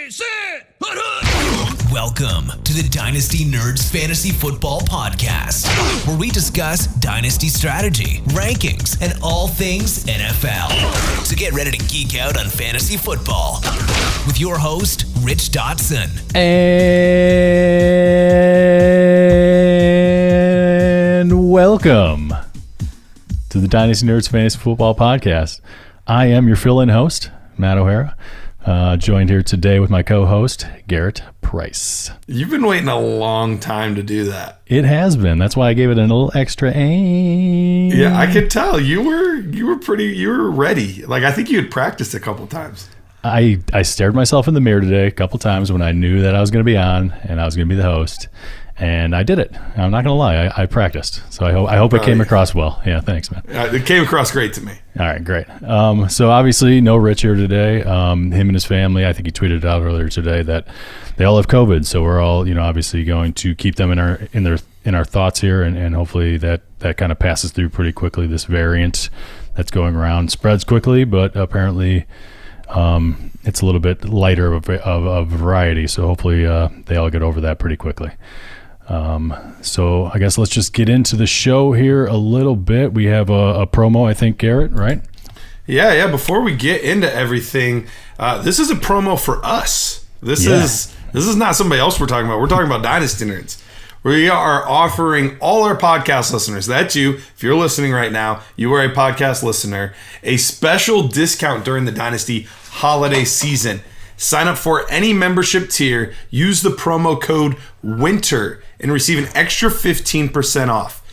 Ready, set, Welcome to the Dynasty Nerds Fantasy Football Podcast, where we discuss Dynasty strategy, rankings, and all things NFL. So get ready to geek out on fantasy football with your host, Rich Dotson. And welcome to the Dynasty Nerds Fantasy Football Podcast. I am your fill-in host, Matt O'Hara, joined here today with my co-host, Garrett Price. You've been waiting a long time to do that. It has been. That's why I gave it a little extra aim. Yeah, I could tell you were ready. Like, I think you had practiced a couple times. I stared myself in the mirror today a couple times when I knew that I was going to be on and I was going to be the host. And I did it. I'm not going to lie. I practiced. So I hope it came across well. Yeah, thanks, man. It came across great to me. All right, great. So obviously, no Rich here today. Him and his family, I think he tweeted out earlier today that they all have COVID. So we're all, obviously going to keep them in our thoughts here, and hopefully that kind of passes through pretty quickly. This variant that's going around spreads quickly, but apparently it's a little bit lighter of a variety. So hopefully they all get over that pretty quickly. So I guess let's just get into the show here a little bit. We have a promo, I think, Garrett, right? Yeah. Before we get into everything, this is a promo for us. This is not somebody else we're talking about. We're talking about Dynasty Nerds. We are offering all our podcast listeners, that's you, if you're listening right now, you are a podcast listener, a special discount during the Dynasty holiday season. Sign up for any membership tier, use the promo code WINTER, and receive an extra 15% off.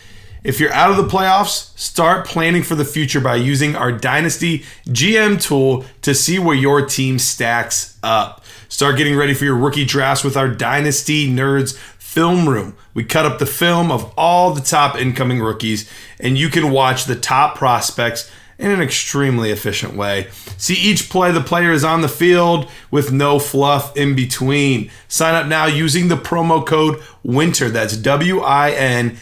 If you're out of the playoffs, start planning for the future by using our Dynasty GM tool to see where your team stacks up. Start getting ready for your rookie drafts with our Dynasty Nerds Film Room. We cut up the film of all the top incoming rookies, and you can watch the top prospects in an extremely efficient way. See each play the player is on the field with no fluff in between. Sign up now using the promo code WINTER, that's WINTER,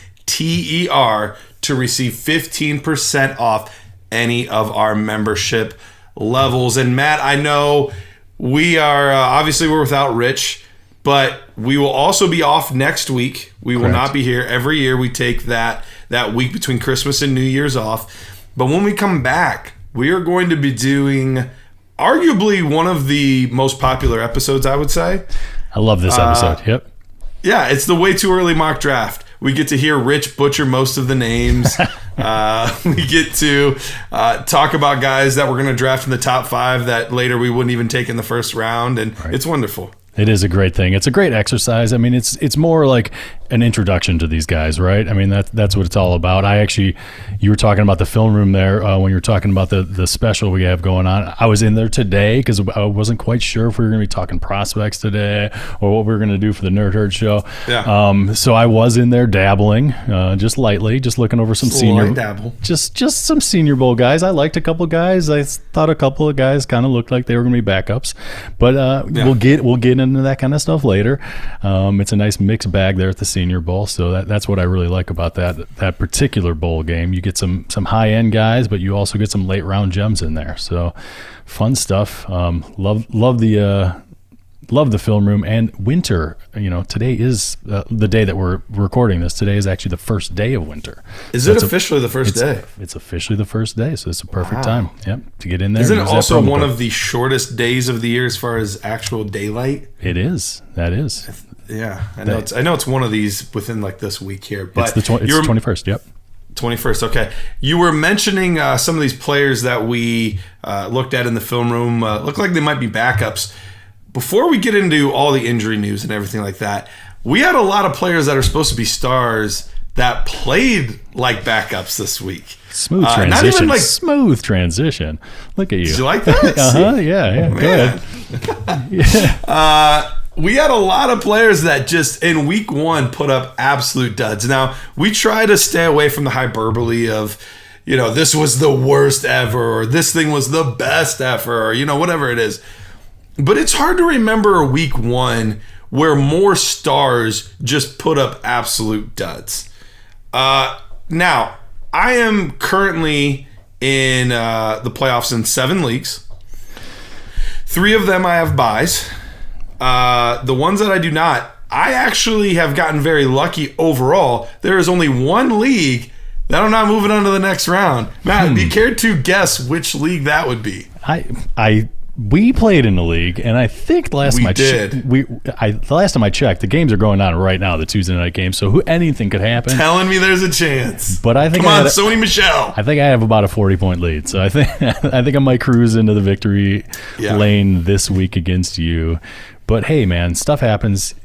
to receive 15% off any of our membership levels. And Matt, I know we are, obviously we're without Rich, but we will also be off next week. We will not be here. Every year we take that week between Christmas and New Year's off. But when we come back, we are going to be doing arguably one of the most popular episodes, I would say. I love this episode. Yep. Yeah, it's the way too early mock draft. We get to hear Rich butcher most of the names. We get to talk about guys that we're going to draft in the top 5 that later we wouldn't even take in the first round, and It's wonderful. It is a great thing. It's a great exercise. I mean, it's more like an introduction to these guys, right? I mean, that's what it's all about. You were talking about the film room there when you were talking about the special we have going on. I was in there today because I wasn't quite sure if we were going to be talking prospects today or what we were going to do for the Nerd Herd show. Yeah. So I was in there dabbling, just lightly, just looking over some just some Senior Bowl guys. I liked a couple guys. I thought a couple of guys kind of looked like they were going to be backups, but we'll get into that kind of stuff later. It's a nice mixed bag there at the Senior Bowl, so that's what I really like about that particular bowl game. You get some high-end guys, but you also get some late-round gems in there. So fun stuff. Love the film room. And winter, today is the day that we're recording this. Today is actually the first day of winter. Is it officially the first day? It's officially the first day, so it's a perfect time. Yep, to get in there. Isn't it also one of the shortest days of the year as far as actual daylight? It is. That is. Yeah, I know it's one of these within like this week here. But it's the 21st, yep. 21st, okay. You were mentioning some of these players that we looked at in the film room. Look like they might be backups. Before we get into all the injury news and everything like that, we had a lot of players that are supposed to be stars that played like backups this week. Smooth transition. Smooth transition. Look at you. Did you like that? Yeah. Go ahead. Yeah. We had a lot of players that just in week 1 put up absolute duds. Now, we try to stay away from the hyperbole of, this was the worst ever, or this thing was the best ever, or, whatever it is. But it's hard to remember a week 1 where more stars just put up absolute duds. Now, I am currently in the playoffs in 7 leagues. 3 of them I have buys. The ones that I do not, I actually have gotten very lucky overall. There is only one league that I'm not moving on to the next round. Matt, do you care to guess which league that would be? We played in the league, and I think the last time I checked, the games are going on right now, the Tuesday night games. So anything could happen. Telling me there's a chance. But I think Sony Michel. I think I have about a 40-point lead. So I think I might cruise into the victory lane this week against you. But hey, man, stuff happens.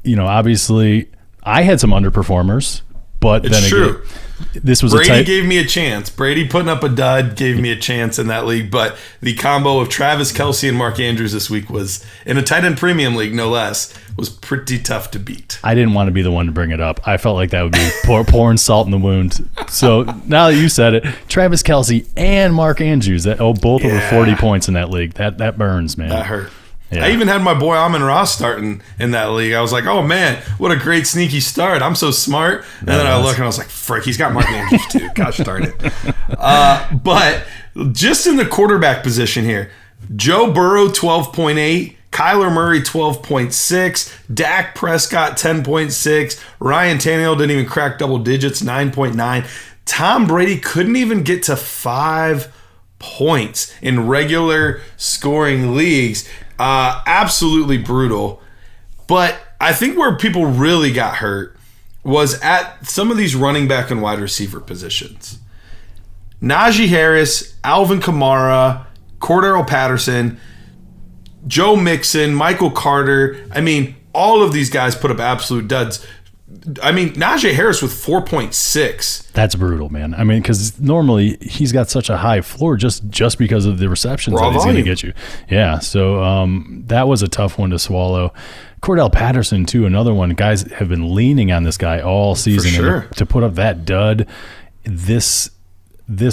Obviously, I had some underperformers, but it's true. This was Brady gave me a chance. Brady putting up a dud gave me a chance in that league, but the combo of Travis Kelce and Mark Andrews this week was, in a tight end premium league, no less, was pretty tough to beat. I didn't want to be the one to bring it up. I felt like that would be pouring salt in the wound. So now that you said it, Travis Kelce and Mark Andrews, both over 40 points in that league. That burns, man. That hurt. Yeah. I even had my boy Amon-Ra starting in that league. I was like, oh, man, what a great sneaky start. I'm so smart. And then I look and I was like, frick, he's got Mark Andrews too. Gosh darn it. But just in the quarterback position here, Joe Burrow, 12.8. Kyler Murray, 12.6. Dak Prescott, 10.6. Ryan Tannehill didn't even crack double digits, 9.9. Tom Brady couldn't even get to 5 points in regular scoring leagues. Absolutely brutal. But I think where people really got hurt was at some of these running back and wide receiver positions. Najee Harris, Alvin Kamara, Cordell Patterson, Joe Mixon, Michael Carter. I mean, all of these guys put up absolute duds. I mean, Najee Harris with 4.6. That's brutal, man. I mean, because normally he's got such a high floor just because of the receptions that he's going to get you. Yeah, so that was a tough one to swallow. Cordell Patterson, too, another one. Guys have been leaning on this guy all season. For sure. And to put up that dud this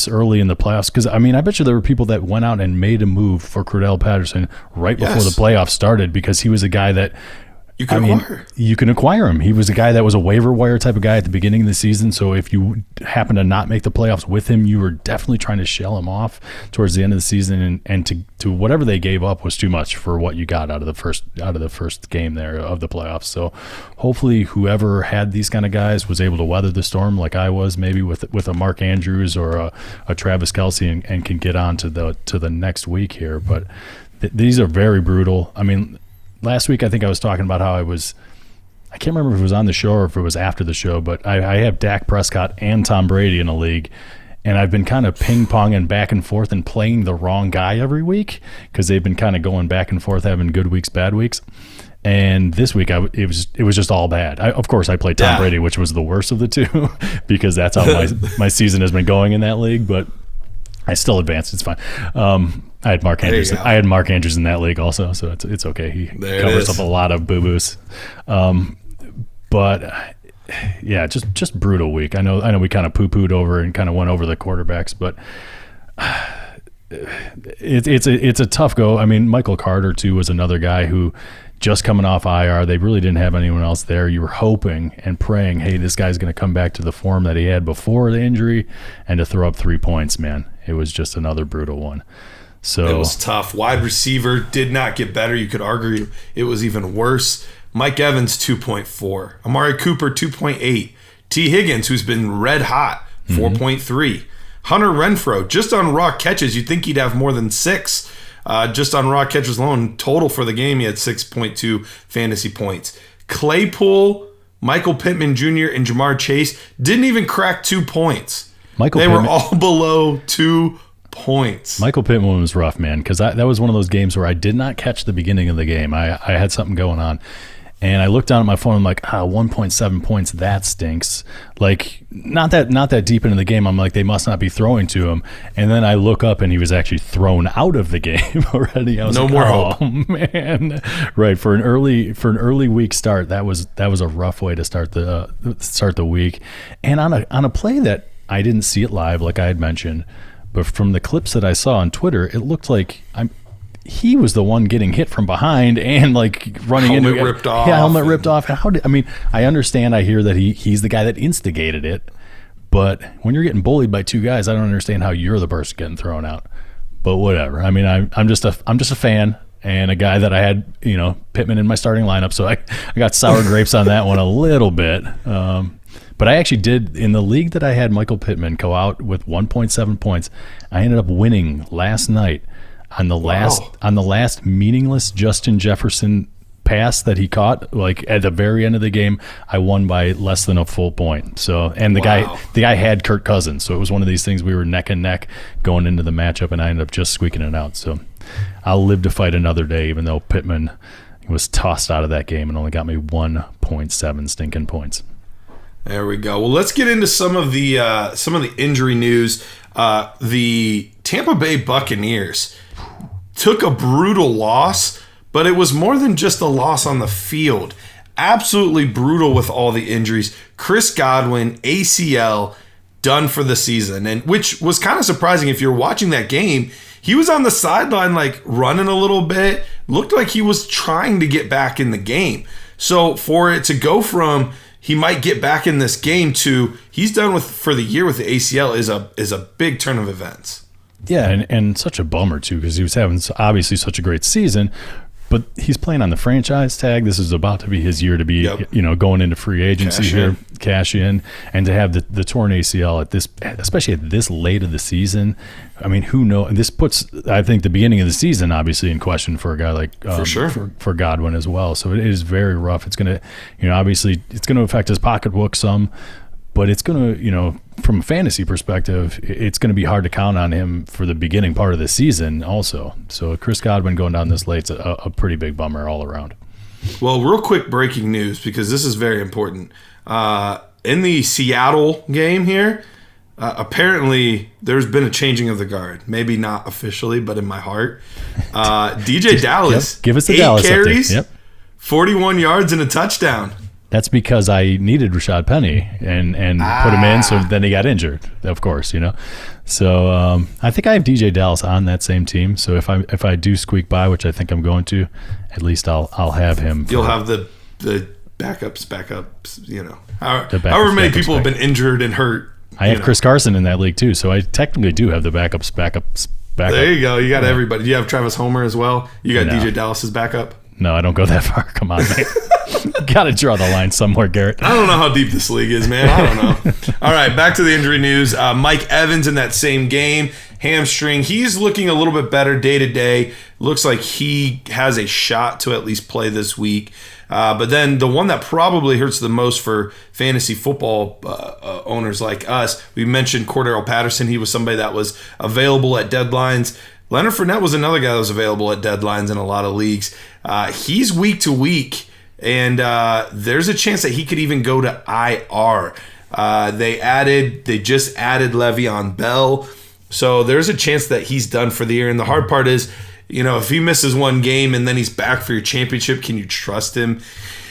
early in the playoffs. Because, I mean, I bet you there were people that went out and made a move for Cordell Patterson right before the playoffs started because he was a guy that you can acquire him. He was a guy that was a waiver wire type of guy at the beginning of the season. So if you happen to not make the playoffs with him, you were definitely trying to shell him off towards the end of the season. And to whatever they gave up was too much for what you got out of the first game there of the playoffs. So hopefully whoever had these kind of guys was able to weather the storm like I was, maybe with a Mark Andrews or a Travis Kelce and can get on to the next week here. But these are very brutal. I mean, last week, I think I was talking about how I can't remember if it was on the show or if it was after the show, but I have Dak Prescott and Tom Brady in a league, and I've been kind of ping-ponging back and forth and playing the wrong guy every week because they've been kind of going back and forth, having good weeks, bad weeks. And this week, it was just all bad. Of course, I played Tom Brady, which was the worst of the two because that's how my season has been going in that league, but I still advanced. It's fine. I had Mark Andrews. I had Mark Andrews in that league also, so it's okay. He covers up a lot of boo-boos. But yeah, just brutal week. I know we kind of poo-pooed over and kind of went over the quarterbacks, but it's a tough go. I mean, Michael Carter too was another guy who just coming off IR. They really didn't have anyone else there. You were hoping and praying, hey, this guy's going to come back to the form that he had before the injury and to throw up 3 points, man. It was just another brutal one. So it was tough. Wide receiver did not get better. You could argue it was even worse. Mike Evans, 2.4. Amari Cooper, 2.8. T. Higgins, who's been red hot, 4.3. Hunter Renfrow, just on raw catches, you'd think he'd have more than 6. Just on raw catches alone, total for the game, he had 6.2 fantasy points. Claypool, Michael Pittman Jr., and Jamar Chase didn't even crack 2 points. They were all below 2 points. Michael Pittman was rough, man, because that was one of those games where I did not catch the beginning of the game. I had something going on. And I looked down at my phone. I'm like, 1.7 points. That stinks. Like, not that deep into the game. I'm like, they must not be throwing to him. And then I look up, and he was actually thrown out of the game already. I was no more hope. Oh man, right for an early week start. That was a rough way to start the week. And on a play that I didn't see it live, like I had mentioned, but from the clips that I saw on Twitter, it looked like he was the one getting hit from behind and like running into it. Ripped off. Yeah, helmet ripped off. I understand. I hear that he's the guy that instigated it, but when you're getting bullied by 2 guys, I don't understand how you're the person getting thrown out. But whatever. I mean, I'm just a fan. and a guy that I had, Pittman in my starting lineup. So I got sour grapes on that one a little bit. But I actually did, in the league that I had Michael Pittman go out with 1.7 points, I ended up winning last night on the last meaningless Justin Jefferson pass that he caught, like at the very end of the game. I won by less than a full point. So, and the guy had Kirk Cousins, so it was one of these things we were neck and neck going into the matchup, and I ended up just squeaking it out. So I'll live to fight another day, even though Pittman was tossed out of that game and only got me 1.7 stinking points. There we go. Well, let's get into some of the injury news. The Tampa Bay Buccaneers took a brutal loss, but it was more than just a loss on the field. Absolutely brutal with all the injuries. Chris Godwin, ACL, done for the season, and which was kind of surprising. If you're watching that game, he was on the sideline like running a little bit. Looked like he was trying to get back in the game. So for it to go from he might get back in this game to he's done for the year with the ACL is a big turn of events. Yeah, and such a bummer too, because he was having obviously such a great season, but he's playing on the franchise tag. This is about to be his year to be, going into free agency cash in, and to have the torn ACL at this, especially at this late of the season. I mean, who knows? This puts, I think, the beginning of the season obviously in question for a guy like for Godwin as well. So it is very rough. It's going to, obviously it's going to affect his pocketbook some, but it's going to, from a fantasy perspective, it's going to be hard to count on him for the beginning part of the season also. So Chris Godwin going down this late is a pretty big bummer all around. Well, real quick breaking news, because this is very important. In the Seattle game here, apparently there's been a changing of the guard. Maybe not officially, but in my heart. DJ Dallas, give us the 8 Dallas carries, update. 41 yards and a touchdown. That's because I needed Rashad Penny and put him in, so then he got injured, of course, So I think I have DJ Dallas on that same team. So if I do squeak by, which I think I'm going to, at least I'll have him. You'll have the backups, however many people have been injured and hurt. I have Chris Carson in that league too, so I technically do have the backups. There you go. You got everybody. Do you have Travis Homer as well? You got DJ Dallas's backup? No, I don't go that far. Come on, man. Got to draw the line somewhere, Garrett. I don't know how deep this league is, man. I don't know. All right, back to the injury news. Mike Evans in that same game, hamstring. He's looking a little bit better day to day. Looks like he has a shot to at least play this week. But then the one that probably hurts the most for fantasy football owners like us, we mentioned Cordell Patterson. He was somebody that was available at deadlines. Leonard Fournette was another guy that was available at deadlines in a lot of leagues. He's week to week, and there's a chance that he could even go to IR. They just added Le'Veon Bell, so there's a chance that he's done for the year. And the hard part is, if he misses one game and then he's back for your championship, can you trust him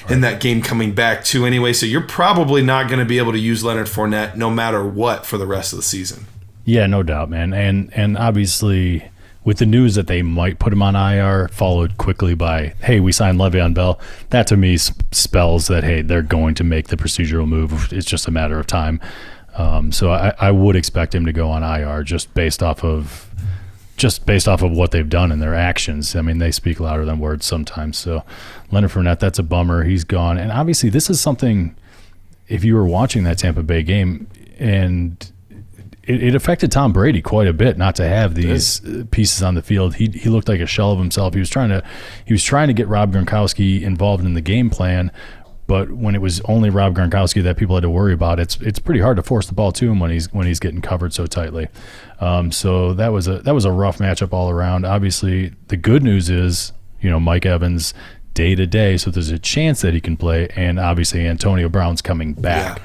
in that game coming back too anyway? So you're probably not going to be able to use Leonard Fournette no matter what for the rest of the season. Yeah, no doubt, man. And obviously, with the news that they might put him on IR, followed quickly by, hey, we signed Le'Veon Bell, that to me spells that, hey, they're going to make the procedural move. It's just a matter of time. So I would expect him to go on IR just based off of what they've done and their actions. I mean, they speak louder than words sometimes. So Leonard Fournette, that's a bummer. He's gone. And obviously this is something, if you were watching that Tampa Bay game, and it affected Tom Brady quite a bit not to have these pieces on the field. He looked like a shell of himself. He was trying to get Rob Gronkowski involved in the game plan, but when it was only Rob Gronkowski that people had to worry about, it's pretty hard to force the ball to him when he's getting covered so tightly. So that was a rough matchup all around. Obviously, the good news is Mike Evans day to day, so there's a chance that he can play, and obviously Antonio Brown's coming back.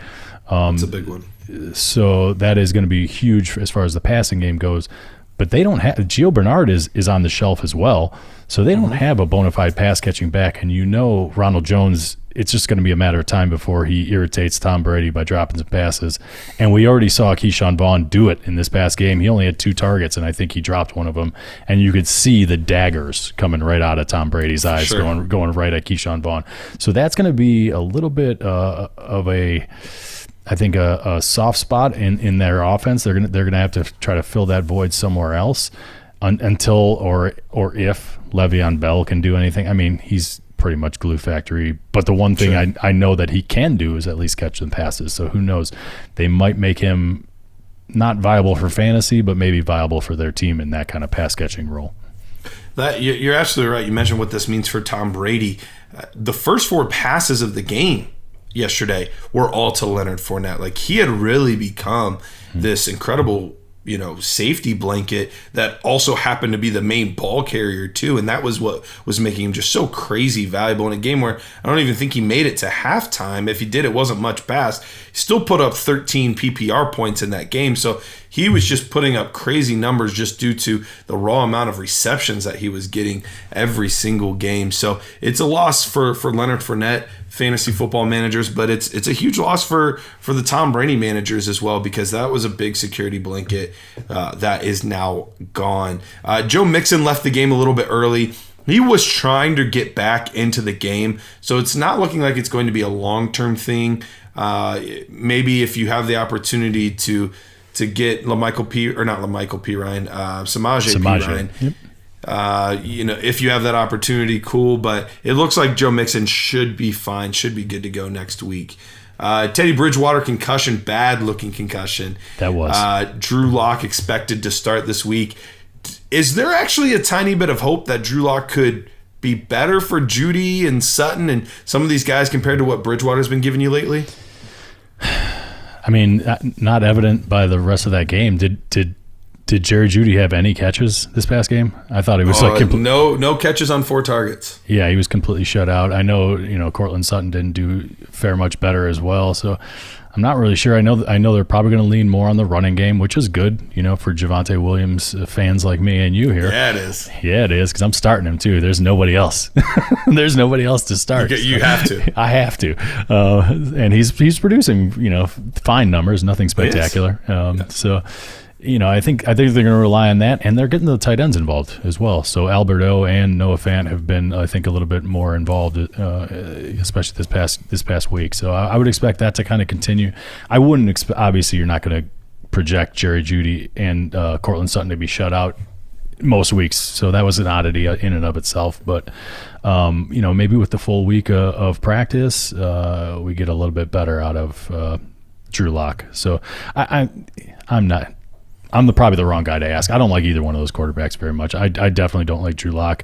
Yeah, that's a big one. So that is going to be huge as far as the passing game goes. But they don't have – Gio Bernard is on the shelf as well. So they don't have a bona fide pass-catching back. And Ronald Jones, it's just going to be a matter of time before he irritates Tom Brady by dropping some passes. And we already saw Keyshawn Vaughn do it in this past game. He only had 2 targets, and I think he dropped one of them. And you could see the daggers coming right out of Tom Brady's eyes, going right at Keyshawn Vaughn. So that's going to be a little bit of a – I think a soft spot in their offense. They're gonna have to try to fill that void somewhere else until or if Le'Veon Bell can do anything. I mean, he's pretty much glue factory. But the one thing I know that he can do is at least catch some passes. So who knows? They might make him not viable for fantasy, but maybe viable for their team in that kind of pass catching role. You're absolutely right. You mentioned what this means for Tom Brady. The first 4 passes of the game yesterday were all to Leonard Fournette. Like, he had really become this incredible, safety blanket that also happened to be the main ball carrier too, and that was what was making him just so crazy valuable in a game where I don't even think he made it to halftime. If he did, it wasn't much past. He still put up 13 PPR points in that game, so he was just putting up crazy numbers just due to the raw amount of receptions that he was getting every single game. So it's a loss for Leonard Fournette fantasy football managers, but it's a huge loss for the Tom Brady managers as well, because that was a big security blanket that is now gone. Joe Mixon left the game a little bit early. He was trying to get back into the game, so it's not looking like it's going to be a long-term thing. Maybe if you have the opportunity to get Samaje P. Ryan. Yep. If you have that opportunity, cool. But it looks like Joe Mixon should be fine, should be good to go next week. Teddy Bridgewater concussion, bad looking concussion. That was. Drew Lock expected to start this week. Is there actually a tiny bit of hope that Drew Lock could be better for Judy and Sutton and some of these guys compared to what Bridgewater's been giving you lately? I mean, not evident by the rest of that game. Did Jerry Jeudy have any catches this past game? I thought he was no catches on 4 targets. Yeah, he was completely shut out. I know, Cortland Sutton didn't fare much better as well. So I'm not really sure. I know they're probably going to lean more on the running game, which is good, for Javonte Williams fans like me and you here. Yeah, it is. Yeah, it is, because I'm starting him too. There's nobody else. There's nobody else to start. You have to. I have to. And he's producing, fine numbers, nothing spectacular. So. I think they're going to rely on that, and they're getting the tight ends involved as well. So Alberto and Noah Fant have been, I think, a little bit more involved, especially this past week. So I would expect that to kind of continue. I wouldn't obviously, you're not going to project Jerry Jeudy and Cortland Sutton to be shut out most weeks. So that was an oddity in and of itself. But maybe with the full week of practice, we get a little bit better out of Drew Lock. So I'm probably the wrong guy to ask. I don't like either one of those quarterbacks very much. I definitely don't like Drew Lock.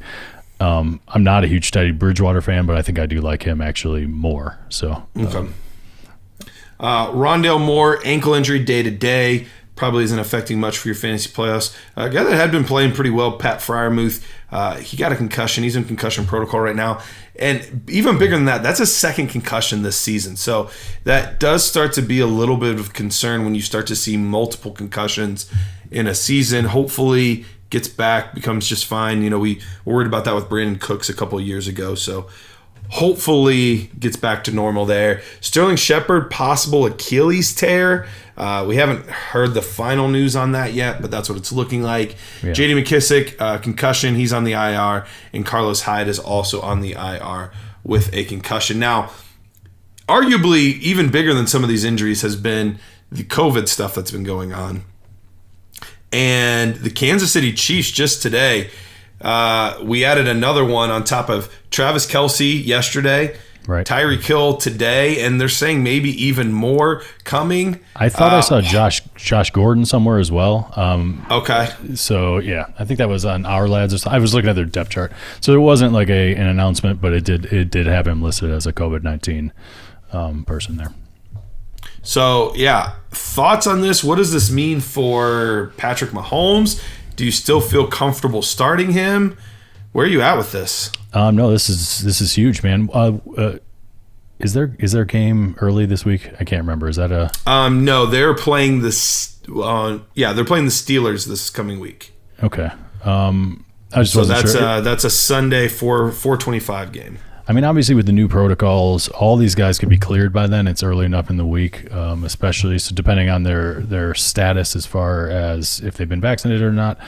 I'm not a huge Teddy Bridgewater fan, but I think I do like him actually more. So, okay. Rondale Moore, ankle injury day to day, probably isn't affecting much for your fantasy playoffs. A guy that had been playing pretty well, Pat Freiermuth, he got a concussion. He's in concussion protocol right now. And even bigger than that, that's a second concussion this season. So that does start to be a little bit of concern when you start to see multiple concussions in a season. Hopefully gets back, becomes just fine. We were worried about that with Brandon Cooks a couple of years ago. So hopefully gets back to normal there. Sterling Shepard, possible Achilles tear. We haven't heard the final news on that yet, but that's what it's looking like. Yeah. J.D. McKissick, concussion, he's on the IR, and Carlos Hyde is also on the IR with a concussion. Now, arguably even bigger than some of these injuries has been the COVID stuff that's been going on. And the Kansas City Chiefs just today, we added another one on top of Travis Kelce yesterday, right. Tyreek Hill today, and they're saying maybe even more coming. I thought I saw Josh Gordon somewhere as well. Okay. So, yeah, I think that was on Our Lads. I was looking at their depth chart. So it wasn't like an announcement, but it did have him listed as a COVID-19 person there. So, yeah, thoughts on this? What does this mean for Patrick Mahomes? Do you still feel comfortable starting him? Where are you at with this? No, this is huge, man. Is there a game early this week? I can't remember. Is that a? No, they're playing they're playing the Steelers this coming week. Okay. That's a Sunday 4:25 game. I mean, obviously with the new protocols, all these guys could be cleared by then. It's early enough in the week, especially so depending on their status as far as if they've been vaccinated or not.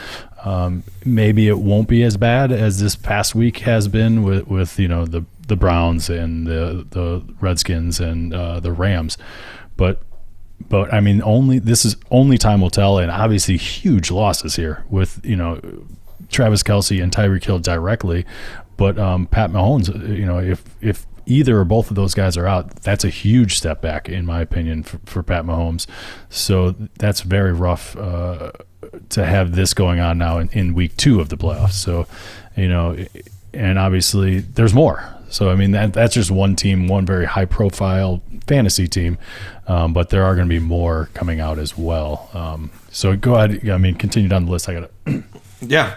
Maybe it won't be as bad as this past week has been with the Browns and the Redskins and the Rams, but I mean only time will tell, and obviously huge losses here with Travis Kelce and Tyreek Hill directly, but Pat Mahomes, if either or both of those guys are out, that's a huge step back, in my opinion, for Pat Mahomes. So that's very rough to have this going on now in week 2 of the playoffs. So, and obviously there's more. So, I mean, that's just one team, one very high-profile fantasy team, but there are going to be more coming out as well. So go ahead. I mean, continue down the list. I got it. Yeah.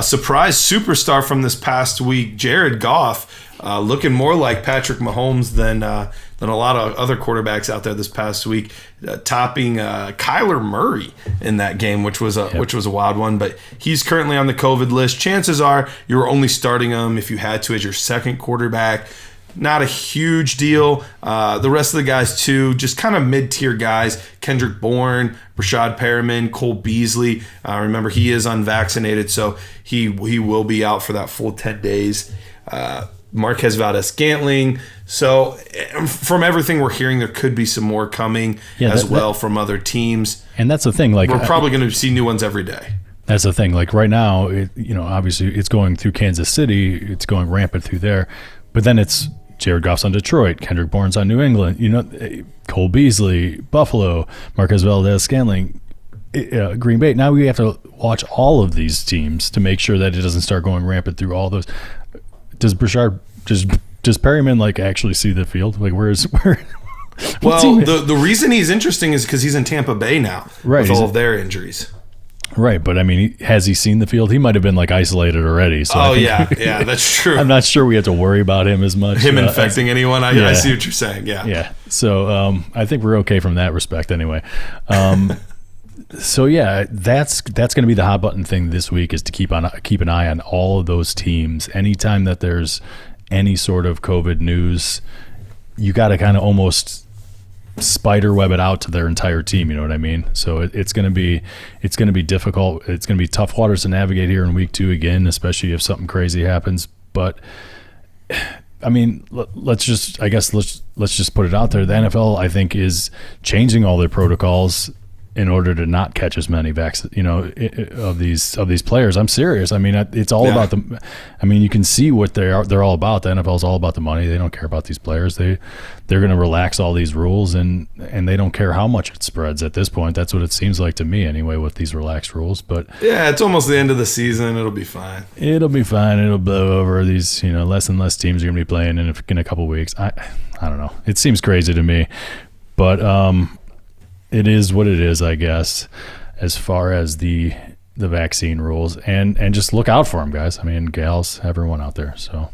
Surprise superstar from this past week, Jared Goff, looking more like Patrick Mahomes than a lot of other quarterbacks out there this past week, topping Kyler Murray in that game, which was a wild one. But he's currently on the COVID list. Chances are you were only starting him if you had to as your second quarterback. Not a huge deal. The rest of the guys, too, just kind of mid-tier guys. Kendrick Bourne, Rashad Perriman, Cole Beasley. Remember, he is unvaccinated, so he will be out for that full 10 days. Marquez Valdes-Scantling. So from everything we're hearing, there could be some more coming from other teams. And that's the thing. Like, we're probably going to see new ones every day. That's the thing. Like right now, obviously it's going through Kansas City. It's going rampant through there. But then it's Jared Goff's on Detroit, Kendrick Bourne's on New England, Cole Beasley, Buffalo, Marquez Valdes-Scantling, Green Bay. Now we have to watch all of these teams to make sure that it doesn't start going rampant through all those. Does Perryman actually see the field? Like where? Well, the reason he's interesting is because he's in Tampa Bay now, right? With all of their injuries. Right, but I mean, has he seen the field? He might have been isolated already. So yeah, that's true. I'm not sure we have to worry about him as much. Him infecting anyone? I see what you're saying. Yeah. Yeah. So I think we're okay from that respect, anyway. So yeah, that's going to be the hot button thing this week, is to keep an eye on all of those teams. Anytime that there's any sort of COVID news, you got to kind of almost spider web it out to their entire team, you know what I mean? So it's going to be difficult. It's going to be tough waters to navigate here in week 2 again, especially if something crazy happens. But I mean, let's just put it out there. The NFL, I think, is changing all their protocols in order to not catch as many of these players. I'm serious. I mean, it's all about them. I mean, you can see what they're all about. The NFL is all about the money. They don't care about these players. They're going to relax all these rules, and they don't care how much it spreads at this point. That's what it seems like to me anyway, with these relaxed rules. But yeah, it's almost the end of the season. It'll be fine. It'll blow over. These less and less teams are going to be playing in a couple weeks. I don't know. It seems crazy to me, but it is what it is, I guess, as far as the vaccine rules, and just look out for them, guys. I mean, gals, everyone out there. So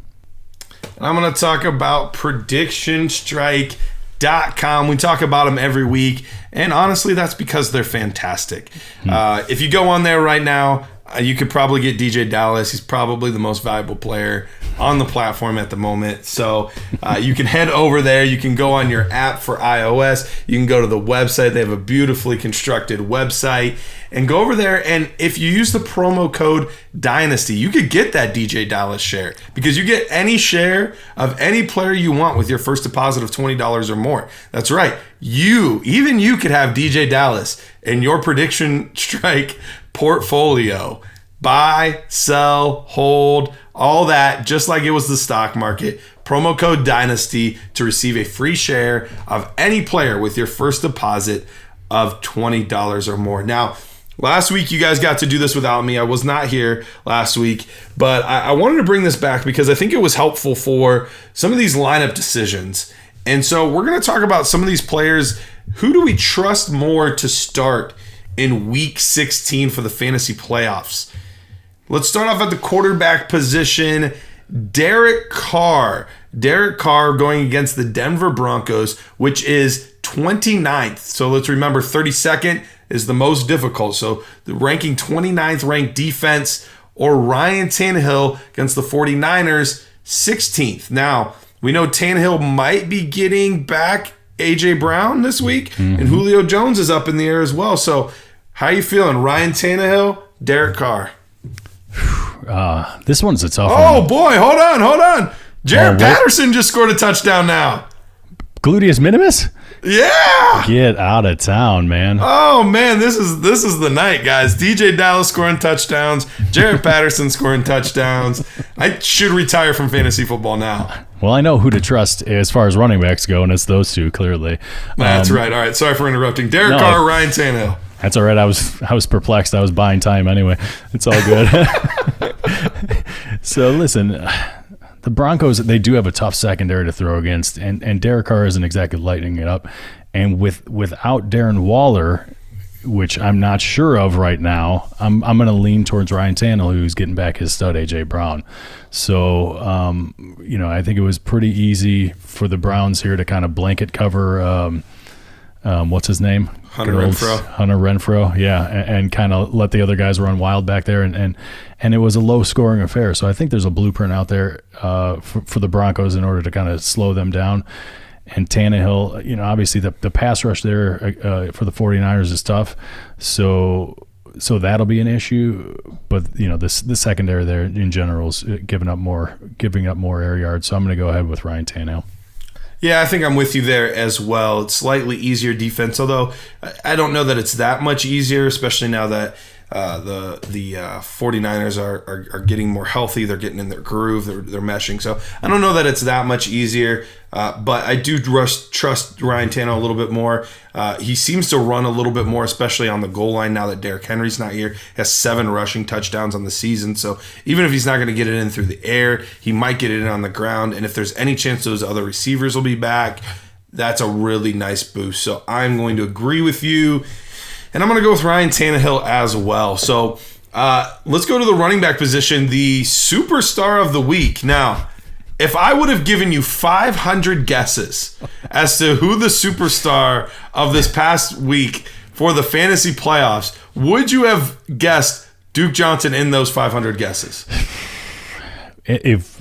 I'm going to talk about PredictionStrike.com. We talk about them every week, and honestly, that's because they're fantastic. If you go on there right now, you could probably get DJ Dallas. He's probably the most valuable player on the platform at the moment. So you can head over there. You can go on your app for iOS. You can go to the website. They have a beautifully constructed website. And go over there, and if you use the promo code Dynasty, you could get that DJ Dallas share, because you get any share of any player you want with your first deposit of $20 or more. That's right. Even you could have DJ Dallas in your Prediction Strike portfolio. Buy, sell, hold, all that, just like it was the stock market. Promo code Dynasty to receive a free share of any player with your first deposit of $20 or more. Now, last week you guys got to do this without me. I was not here last week, but I wanted to bring this back because I think it was helpful for some of these lineup decisions. And so we're going to talk about some of these players. Who do we trust more to start in week 16 for the fantasy playoffs? Let's start off at the quarterback position. Derek Carr. Derek Carr going against the Denver Broncos, which is 29th. So let's remember, 32nd is the most difficult. So the ranking 29th ranked defense, or Ryan Tannehill against the 49ers, 16th. Now, we know Tannehill might be getting back A.J. Brown this week, and Julio Jones is up in the air as well. So how are you feeling? Ryan Tannehill, Derek Carr. This one's a tough one. Oh, boy. Hold on. Jared Patterson just scored a touchdown now. Gluteus minimus? Yeah. Get out of town, man. Oh man, this is the night, guys. DJ Dallas scoring touchdowns, Gerald Patterson scoring touchdowns. I should retire from fantasy football now. Well, I know who to trust as far as running backs go, and it's those two, clearly. That's right. All right. Sorry for interrupting. Derek Carr, Ryan Tannehill. That's all right. I was perplexed. I was buying time anyway. It's all good. So listen, the Broncos, they do have a tough secondary to throw against, and Derek Carr isn't exactly lighting it up. And without Darren Waller, which I'm not sure of right now, I'm going to lean towards Ryan Tannehill, who's getting back his stud A.J. Brown. So, I think it was pretty easy for the Browns here to kind of blanket cover, what's his name? Hunter Renfrow, yeah, and kind of let the other guys run wild back there, and it was a low-scoring affair. So I think there's a blueprint out there for the Broncos in order to kind of slow them down. And Tannehill, obviously the pass rush there for the 49ers is tough, so that'll be an issue. But the secondary there in general is giving up more air yards. So I'm going to go ahead with Ryan Tannehill. Yeah, I think I'm with you there as well. It's slightly easier defense, although I don't know that it's that much easier, especially now that the 49ers are getting more healthy. They're getting in their groove. They're meshing. So I don't know that it's that much easier, but I do trust Ryan Tannehill a little bit more. He seems to run a little bit more, especially on the goal line now that Derrick Henry's not here. He has 7 rushing touchdowns on the season. So even if he's not going to get it in through the air, he might get it in on the ground. And if there's any chance those other receivers will be back, that's a really nice boost. So I'm going to agree with you. And I'm going to go with Ryan Tannehill as well. So let's go to the running back position, the superstar of the week. Now, if I would have given you 500 guesses as to who the superstar of this past week for the fantasy playoffs, would you have guessed Duke Johnson in those 500 guesses?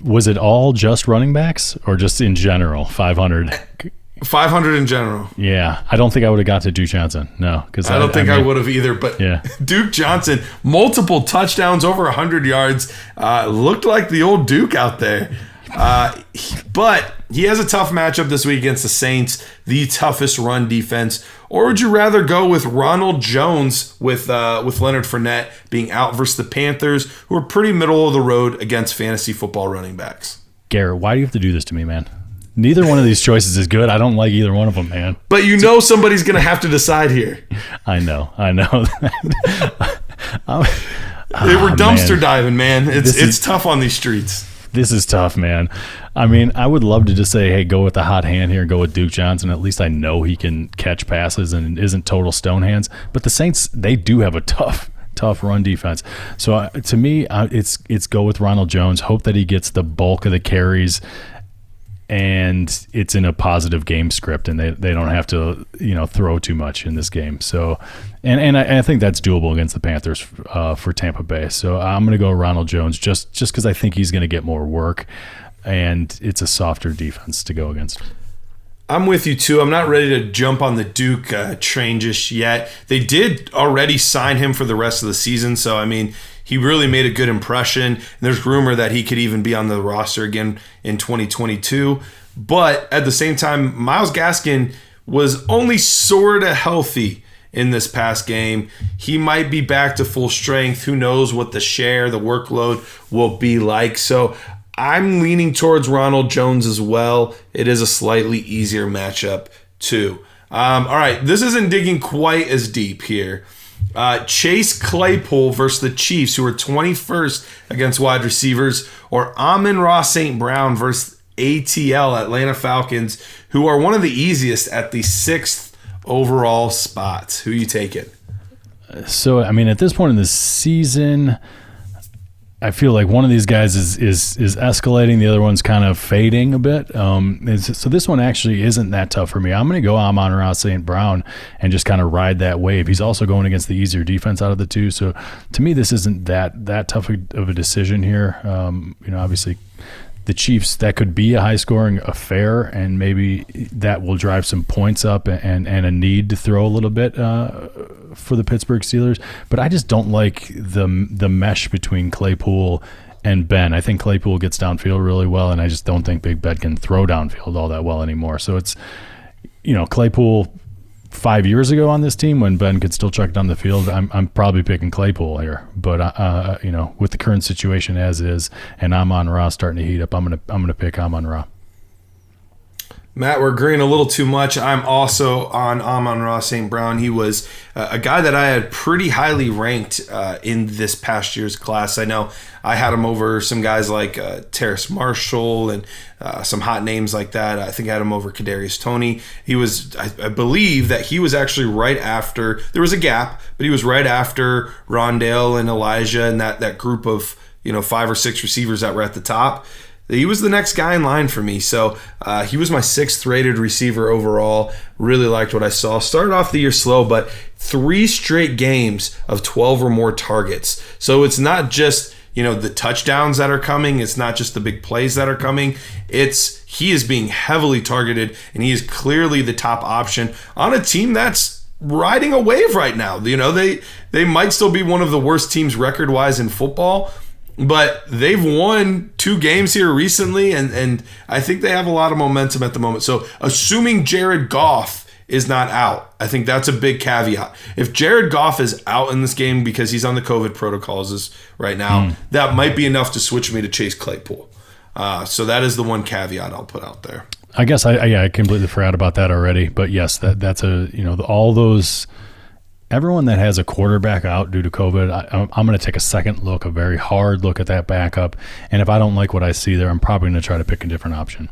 Was it all just running backs or just in general, 500? 500 in general. Yeah, I don't think I would have got to Duke Johnson. No, because I don't think I would have either. But yeah. Duke Johnson, multiple touchdowns, over 100 yards, looked like the old Duke out there. But he has a tough matchup this week against the Saints, the toughest run defense. Or would you rather go with Ronald Jones with Leonard Fournette being out versus the Panthers, who are pretty middle of the road against fantasy football running backs? Garrett, why do you have to do this to me, man? Neither one of these choices is good. I don't like either one of them, man. But somebody's going to have to decide here. I know. We're dumpster diving, man. It's tough on these streets. This is tough, man. I mean, I would love to just say, hey, go with the hot hand here and go with Duke Johnson. At least I know he can catch passes and isn't total stone hands. But the Saints, they do have a tough run defense. So to me, it's go with Ronald Jones. Hope that he gets the bulk of the carries and it's in a positive game script and they don't have to throw too much in this game. So and I think that's doable against the Panthers for Tampa Bay. So I'm going to go Ronald Jones just because I think he's going to get more work and it's a softer defense to go against. I'm with you too. I'm not ready to jump on the Duke train just yet. They did already sign him for the rest of the season, so I mean, he really made a good impression. And there's rumor that he could even be on the roster again in 2022. But at the same time, Myles Gaskin was only sort of healthy in this past game. He might be back to full strength. Who knows what the workload will be like. So I'm leaning towards Ronald Jones as well. It is a slightly easier matchup too. All right, this isn't digging quite as deep here. Chase Claypool versus the Chiefs, who are 21st against wide receivers, or Amon-Ra St. Brown versus ATL, Atlanta Falcons, who are one of the easiest at the 6th overall spot. Who you taking? So, I mean, at this point in the season, I feel like one of these guys is escalating. The other one's kind of fading a bit. So this one actually isn't that tough for me. I'm going to go Amon-Ra St. Brown and just kind of ride that wave. He's also going against the easier defense out of the two. So to me, this isn't that tough of a decision here. Obviously the Chiefs, that could be a high-scoring affair, and maybe that will drive some points up and a need to throw a little bit for the Pittsburgh Steelers. But I just don't like the mesh between Claypool and Ben. I think Claypool gets downfield really well, and I just don't think Big Ben can throw downfield all that well anymore. So Claypool 5 years ago on this team when Ben could still check down the field, I'm probably picking Claypool here. But with the current situation as is, and Amon-Ra starting to heat up, I'm gonna pick Amon-Ra. Matt, we're agreeing a little too much. I'm also on Amon-Ra St. Brown. He was a guy that I had pretty highly ranked in this past year's class. I know I had him over some guys like Terrace Marshall and some hot names like that. I think I had him over Kadarius Toney. He was, I believe that he was actually right after, there was a gap, but he was right after Rondale and Elijah and that group of 5 or 6 receivers that were at the top. He was the next guy in line for me. So he was my 6th rated receiver overall. Really liked what I saw. Started off the year slow, but 3 straight games of 12 or more targets. So it's not just, the touchdowns that are coming. It's not just the big plays that are coming. He is being heavily targeted, and he is clearly the top option on a team that's riding a wave right now. They might still be one of the worst teams record-wise in football, but they've won 2 games here recently, and I think they have a lot of momentum at the moment. So assuming Jared Goff is not out, I think that's a big caveat. If Jared Goff is out in this game because he's on the COVID protocols right now, that might be enough to switch me to Chase Claypool. So that is the one caveat I'll put out there. I guess I completely forgot about that already. But yes, that's all those. Everyone that has a quarterback out due to COVID, I'm going to take a very hard look at that backup. And if I don't like what I see there, I'm probably going to try to pick a different option.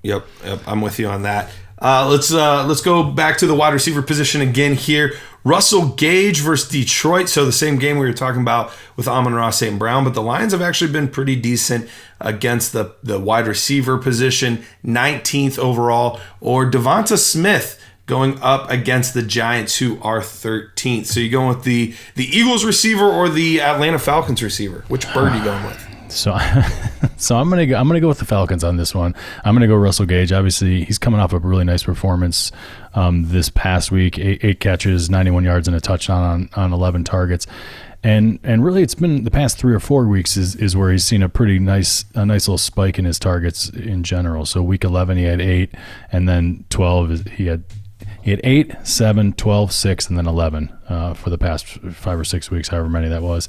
Yep, I'm with you on that. Let's go back to the wide receiver position again here. Russell Gage versus Detroit. So the same game we were talking about with Amon-Ra St. Brown, but the Lions have actually been pretty decent against the wide receiver position, 19th overall, or Devonta Smith going up against the Giants, who are 13th. So you going with the Eagles receiver or the Atlanta Falcons receiver? Which bird are you going with? So I'm gonna go with the Falcons on this one. I'm gonna go Russell Gage. Obviously, he's coming off a really nice performance this past week. 8 catches, 91 yards, and a touchdown on 11 targets. And really, it's been the past 3 or 4 weeks is where he's seen a nice little spike in his targets in general. So week 11 he had 8, and then 12 he had 8, 7, 12, 6, and then 11 for the past 5 or 6 weeks, however many that was.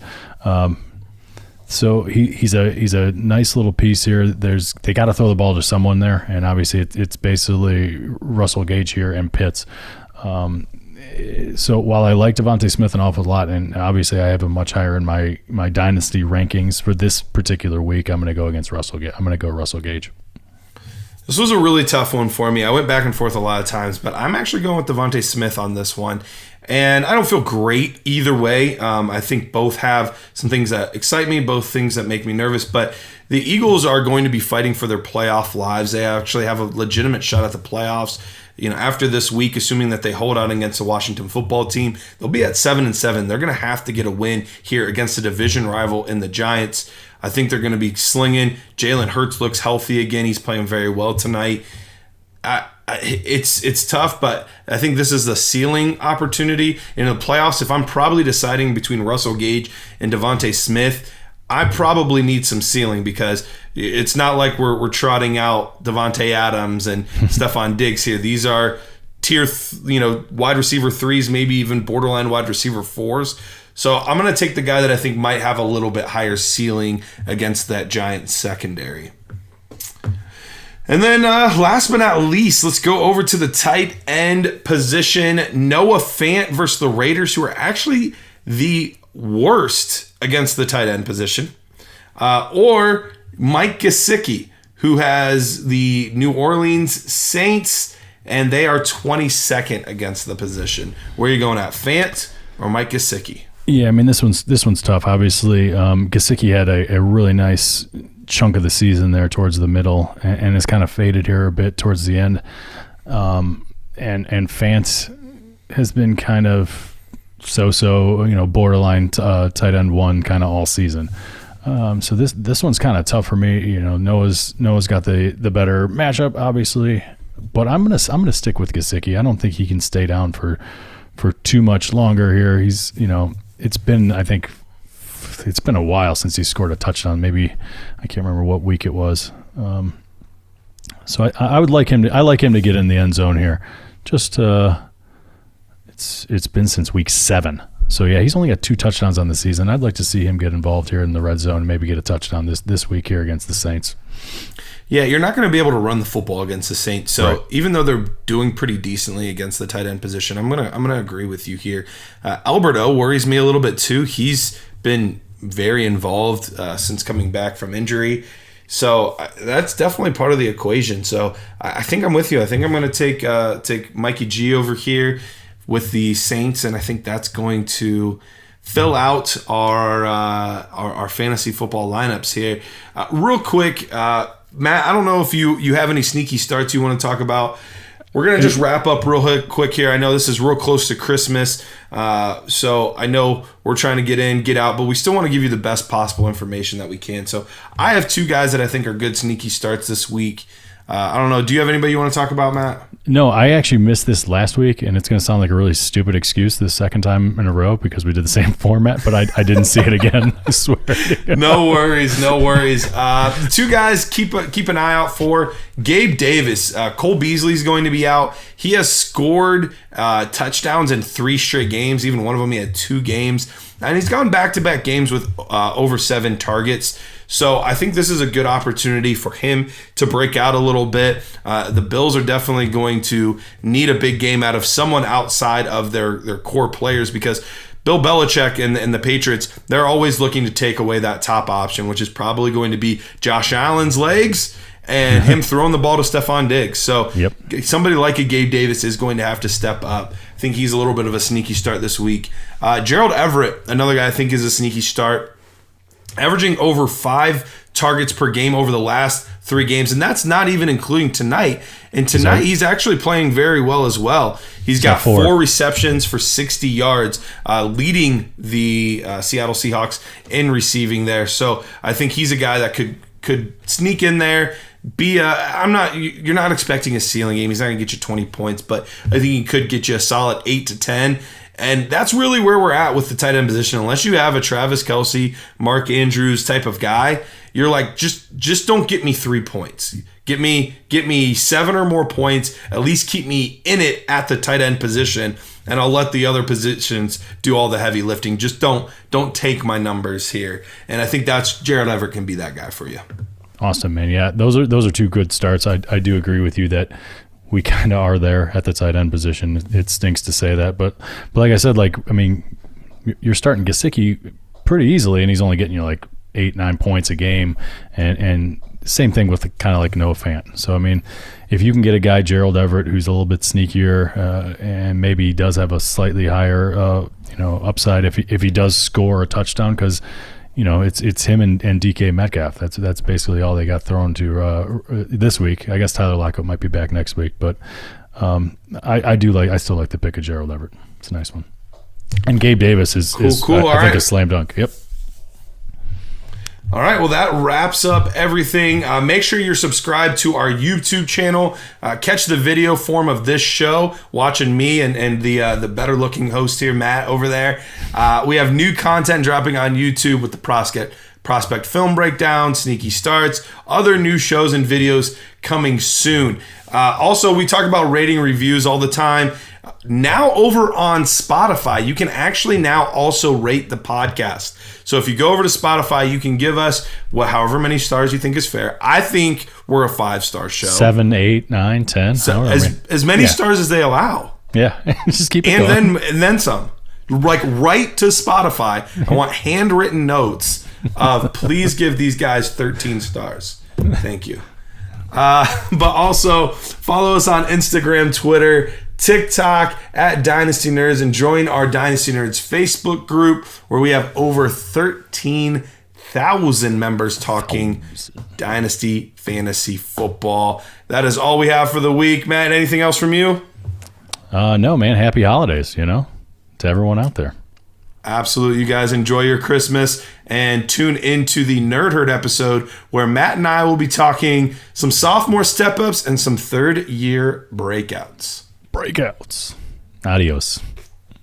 So he's a nice little piece here. They got to throw the ball to someone there, and obviously it's basically Russell Gage here and Pitts. So while I like Devontae Smith an awful lot, and obviously I have him much higher in my dynasty rankings for this particular week, I'm going to go against Russell Gage. I'm going to go Russell Gage. This was a really tough one for me. I went back and forth a lot of times, but I'm actually going with Devontae Smith on this one. And I don't feel great either way. I think both have some things that excite me, both things that make me nervous. But the Eagles are going to be fighting for their playoff lives. They actually have a legitimate shot at the playoffs. After this week, assuming that they hold out against the Washington football team, they'll be at 7-7. They're going to have to get a win here against a division rival in the Giants. I think they're going to be slinging. Jalen Hurts looks healthy again. He's playing very well tonight. It's tough, but I think this is the ceiling opportunity in the playoffs. If I'm probably deciding between Russell Gage and Devontae Smith, I probably need some ceiling, because it's not like we're trotting out Devontae Adams and Stephon Diggs here. These are tier wide receiver 3s, maybe even borderline wide receiver 4s. So I'm going to take the guy that I think might have a little bit higher ceiling against that Giants secondary. And then last but not least, let's go over to the tight end position. Noah Fant versus the Raiders, who are actually the worst against the tight end position. Or Mike Gesicki, who has the New Orleans Saints, and they are 22nd against the position. Where are you going at, Fant or Mike Gesicki? Yeah, I mean, this one's tough. Obviously, Gesicki had a really nice chunk of the season there towards the middle, and has kind of faded here a bit towards the end. And Fant has been kind of so borderline tight end 1 kind of all season. So this one's kind of tough for me. Noah's got the better matchup, obviously, but I'm gonna stick with Gesicki. I don't think he can stay down for too much longer here. He's it's been a while since he scored a touchdown. Maybe I can't remember what week it was. So I would like him to. I like him to get in the end zone here. Just it's been since week 7. So yeah, he's only got 2 touchdowns on the season. I'd like to see him get involved here in the red zone and maybe get a touchdown this week here against the Saints. Yeah, you're not going to be able to run the football against the Saints. So right. Even though they're doing pretty decently against the tight end position, I'm gonna agree with you here. Alberto worries me a little bit too. He's been very involved since coming back from injury. So that's definitely part of the equation. So I think I'm with you. I think I'm going to take Mikey G over here with the Saints, and I think that's going to fill out our fantasy football lineups here. Real quick, Matt, I don't know if you have any sneaky starts you want to talk about. We're going to just wrap up real quick here. I know this is real close to Christmas, so I know we're trying to get in, get out, but we still want to give you the best possible information that we can. So I have 2 guys that I think are good sneaky starts this week. I don't know. Do you have anybody you want to talk about, Matt? No, I actually missed this last week, and it's going to sound like a really stupid excuse the second time in a row because we did the same format, but I didn't see it again. I swear. No worries. 2 guys keep an eye out for. Gabe Davis. Cole Beasley's going to be out. He has scored touchdowns in 3 straight games. Even one of them he had 2 games. And he's gone back-to-back games with over 7 targets. So I think this is a good opportunity for him to break out a little bit. The Bills are definitely going to need a big game out of someone outside of their core players because Bill Belichick and the Patriots, they're always looking to take away that top option, which is probably going to be Josh Allen's legs and him throwing the ball to Stephon Diggs. So somebody like a Gabe Davis is going to have to step up. I think he's a little bit of a sneaky start this week. Gerald Everett, another guy I think is a sneaky start, averaging over 5 targets per game over the last 3 games, and that's not even including tonight. And tonight he's actually playing very well as well. He's got 4 receptions for 60 yards, leading the Seattle Seahawks in receiving there. So I think he's a guy that could sneak in there. You're not expecting a ceiling game. He's not going to get you 20 points, but I think he could get you a solid 8 to 10. And that's really where we're at with the tight end position. Unless you have a Travis Kelce, Mark Andrews type of guy, you're like, just don't get me 3 points. Get me 7 or more points. At least keep me in it at the tight end position, and I'll let the other positions do all the heavy lifting. Just don't take my numbers here. And I think that's Gerald Everett can be that guy for you. Awesome, man. Yeah, those are 2 good starts. I do agree with you that we kind of are there at the tight end position. It stinks to say that, but like I said, you're starting Gesicki pretty easily, and he's only getting you like 8-9 points a game, and same thing with kind of like Noah Fant. So I mean, if you can get a guy Gerald Everett who's a little bit sneakier, and maybe he does have a slightly higher upside if he does score a touchdown, because it's him and DK Metcalf. That's basically all they got thrown to this week. I guess Tyler Lockett might be back next week, but I still like the pick of Gerald Everett. It's a nice one. And Gabe Davis is I think a slam dunk. Yep. All right, well, that wraps up everything. Make sure you're subscribed to our YouTube channel. Catch the video form of this show, watching me and the better-looking host here, Matt, over there. We have new content dropping on YouTube with the Prospect Film Breakdown, Sneaky Starts, other new shows and videos coming soon. Also, we talk about rating reviews all the time. Now over on Spotify, you can actually now also rate the podcast. So if you go over to Spotify, you can give us however many stars you think is fair. I think we're a 5-star show. 7, 8, 9, 10. So as many stars as they allow. Yeah, just keep it going. And then some. Like right to Spotify. I want handwritten notes of please give these guys 13 stars. Thank you. But also follow us on Instagram, Twitter, TikTok at Dynasty Nerds, and join our Dynasty Nerds Facebook group where we have over 13,000 members talking Dynasty fantasy football. That is all we have for the week. Matt, anything else from you? No, man. Happy holidays, to everyone out there. Absolutely. You guys enjoy your Christmas and tune into the Nerd Herd episode where Matt and I will be talking some sophomore step-ups and some third-year breakouts. Adios.